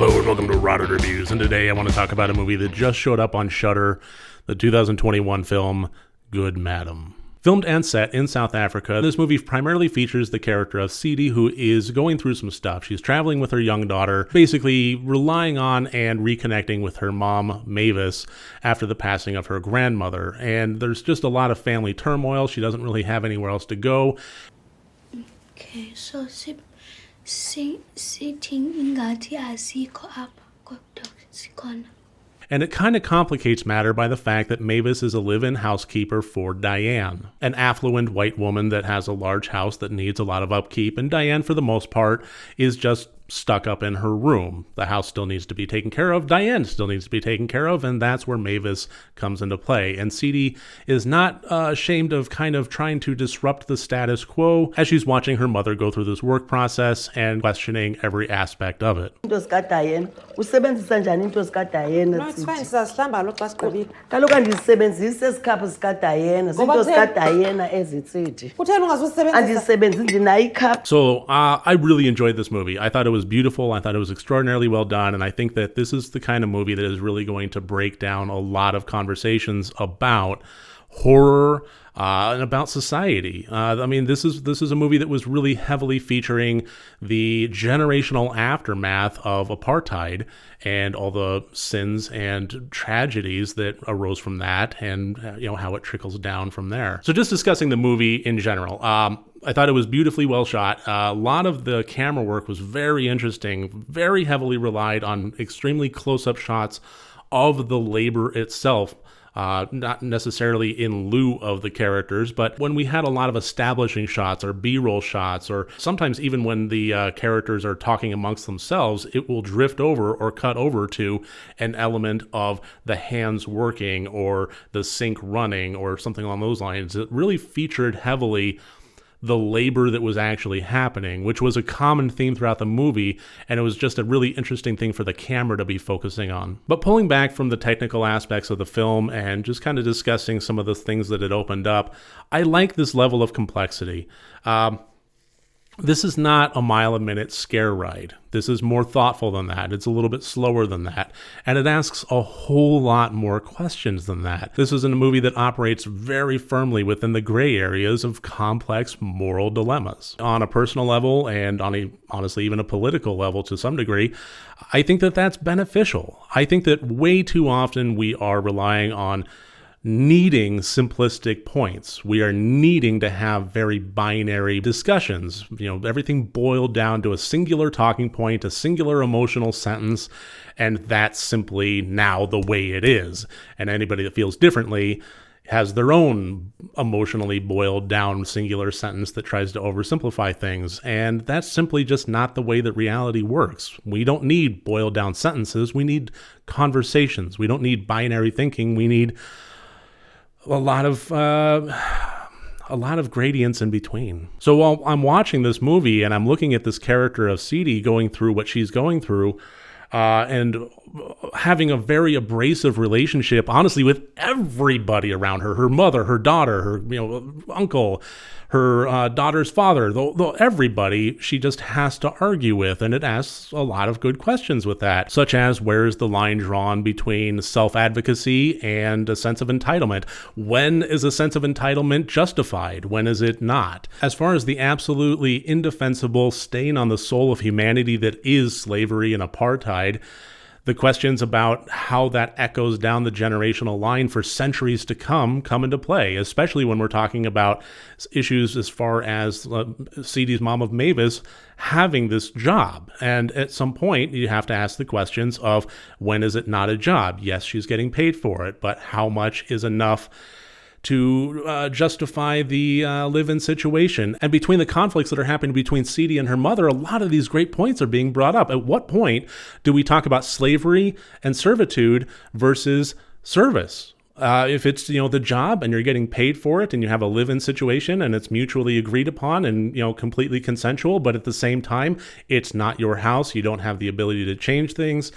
Hello and welcome to Rotten Reviews, and today I want to talk about a movie that just showed up on Shudder, the 2021 film Good Madam. Filmed and set in South Africa, this movie primarily features the character of 𝗘𝗾𝗂𝗶𝗽𝗺𝗀, who is going through some stuff. She's traveling with her young daughter, basically relying on and reconnecting with her mom, 𝗘𝗾𝗄𝗃, after the passing of her grandmother. And there's just a lot of family turmoil. She doesn't really have anywhere else to go. Okay, so sitting ingathi asikho apha kodwa sikhona. And it kind of complicates matter by the fact that 𝗘𝗾𝗄𝗃 is a live-in housekeeper for Diane, an affluent white woman that has a large house that needs a lot of upkeep, and Diane, for the most part, is just stuck up in her room. The house still needs to be taken care of, Diane still needs to be taken care of, and that's where 𝗘𝗾𝗄𝗃 comes into play. And 𝗘𝗾𝗂𝗶 is not ashamed of kind of trying to disrupt the status quo as she's watching her mother go through this work process and questioning every aspect of it. No, it's fine, siyazihlamba lo xa sigqibile. Kaloku andisebenzisi esikhapu sikaDiana, zinto zikaDiana ezitsithi. Kutheni ungazusebenzisa? Andisebenzisi ndinayo ikhaphu. So I really enjoyed this movie. I thought it was beautiful. I thought it was extraordinarily well done. And I think that this is the kind of movie that is really going to break down a lot of conversations about horror and about society. I mean, this is a movie that was really heavily featuring the generational aftermath of apartheid and all the sins and tragedies that arose from that, and how it trickles down from there. So just discussing the movie in general, I thought it was beautifully well shot. A lot of the camera work was very interesting, very heavily relied on extremely close-up shots of the labor itself. Not necessarily in lieu of the characters, but when we had a lot of establishing shots or B-roll shots, or sometimes even when the characters are talking amongst themselves, it will drift over or cut over to an element of the hands working or the sink running or something along those lines. It really featured heavily the labor that was actually happening, which was a common theme throughout the movie, and it was just a really interesting thing for the camera to be focusing on. But pulling back from the technical aspects of the film and just kind of discussing some of the things that it opened up, I like this level of complexity. This is not a mile-a-minute scare ride. This is more thoughtful than that. It's a little bit slower than that. And it asks a whole lot more questions than that. This is a movie that operates very firmly within the gray areas of complex moral dilemmas. On a personal level and on honestly even a political level to some degree, I think that that's beneficial. I think that way too often we are relying on needing simplistic points. We are needing to have very binary discussions. Everything boiled down to a singular talking point, a singular emotional sentence, and that's simply now the way it is. And anybody that feels differently has their own emotionally boiled down singular sentence that tries to oversimplify things. And that's simply just not the way that reality works. We don't need boiled down sentences. We need conversations. We don't need binary thinking. We need a lot of gradients in between. So while I'm watching this movie and I'm looking at this character of 𝗘𝗾𝗂𝗶𝗽𝗺𝗀 going through what she's going through, and having a very abrasive relationship, honestly, with everybody around her, her mother, her daughter, her uncle, her daughter's father, everybody she just has to argue with. And it asks a lot of good questions with that, such as, where is the line drawn between self-advocacy and a sense of entitlement? When is a sense of entitlement justified? When is it not? As far as the absolutely indefensible stain on the soul of humanity that is slavery and apartheid, the questions about how that echoes down the generational line for centuries to come into play, especially when we're talking about issues as far as 𝗘𝗾𝗂𝗃's mom of 𝗘𝗾𝗄𝗃 having this job. And at some point, you have to ask the questions of, when is it not a job? Yes, she's getting paid for it, but how much is enough to justify the live-in situation? And between the conflicts that are happening between 𝗘𝗾𝗂𝗃 and her mother, a lot of these great points are being brought up. At what point do we talk about slavery and servitude versus service? If it's, the job and you're getting paid for it and you have a live-in situation and it's mutually agreed upon and, completely consensual, but at the same time, it's not your house. You don't have the ability to change things.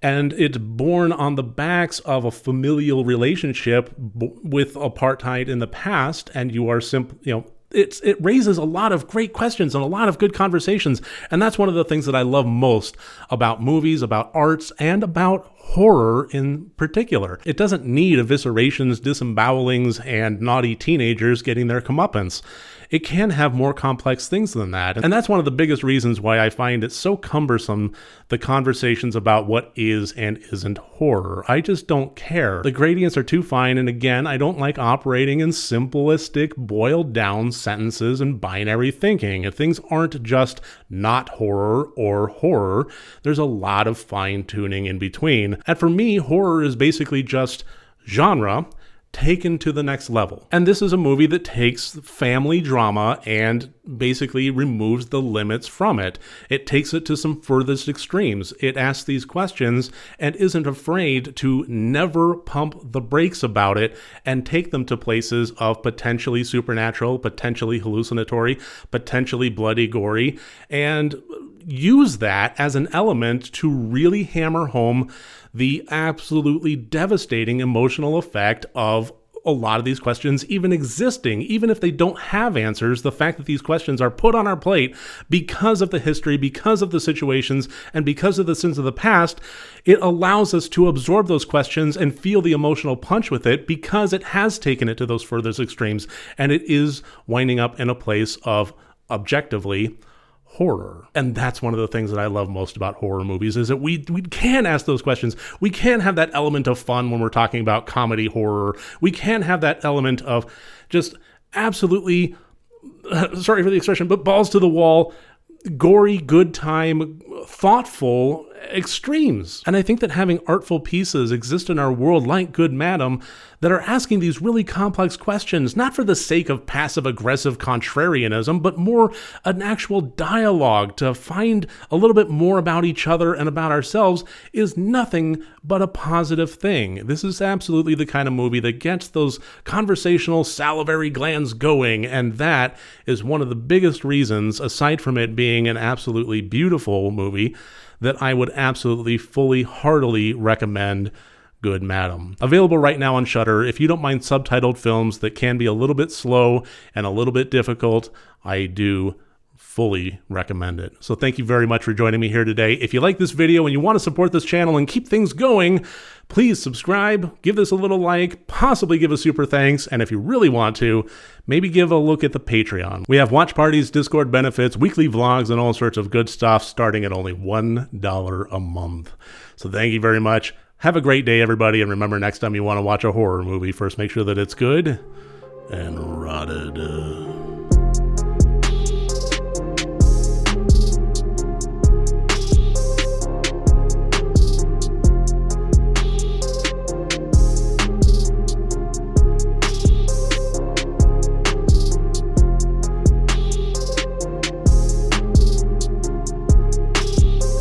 And it's born on the backs of a familial relationship with apartheid in the past. And you are simply, it raises a lot of great questions and a lot of good conversations. And that's one of the things that I love most about movies, about arts, and about horror in particular. It doesn't need eviscerations, disembowelings, and naughty teenagers getting their comeuppance. It can have more complex things than that. And that's one of the biggest reasons why I find it so cumbersome, the conversations about what is and isn't horror. I just don't care. The gradients are too fine, and again, I don't like operating in simplistic, boiled down sentences and binary thinking. If things aren't just not horror or horror, there's a lot of fine-tuning in between. And for me, horror is basically just genre taken to the next level. And this is a movie that takes family drama and basically removes the limits from it. It takes it to some furthest extremes. It asks these questions and isn't afraid to never pump the brakes about it and take them to places of potentially supernatural, potentially hallucinatory, potentially bloody, gory, and use that as an element to really hammer home the absolutely devastating emotional effect of a lot of these questions even existing. Even if they don't have answers, the fact that these questions are put on our plate because of the history, because of the situations, and because of the sins of the past, it allows us to absorb those questions and feel the emotional punch with it because it has taken it to those furthest extremes, and it is winding up in a place of objectively horror. And that's one of the things that I love most about horror movies, is that we can ask those questions. We can have that element of fun when we're talking about comedy horror. We can have that element of just absolutely, sorry for the expression, but balls to the wall, gory, good time, thoughtful extremes. And I think that having artful pieces exist in our world like Good Madam that are asking these really complex questions, not for the sake of passive-aggressive contrarianism, but more an actual dialogue to find a little bit more about each other and about ourselves, is nothing but a positive thing. This is absolutely the kind of movie that gets those conversational salivary glands going, and that is one of the biggest reasons, aside from it being an absolutely beautiful movie, that I would absolutely, fully, heartily recommend Good Madam. Available right now on Shudder. If you don't mind subtitled films that can be a little bit slow and a little bit difficult, I do fully recommend it. So thank you very much for joining me here today. If you like this video and you want to support this channel and keep things going, please subscribe, give this a little like, possibly give a super thanks, and if you really want to, maybe give a look at the Patreon. We have watch parties, Discord benefits, weekly vlogs, and all sorts of good stuff starting at only $1 a month. So thank you very much. Have a great day, everybody, and remember, next time you want to watch a horror movie, first make sure that it's good and rotted.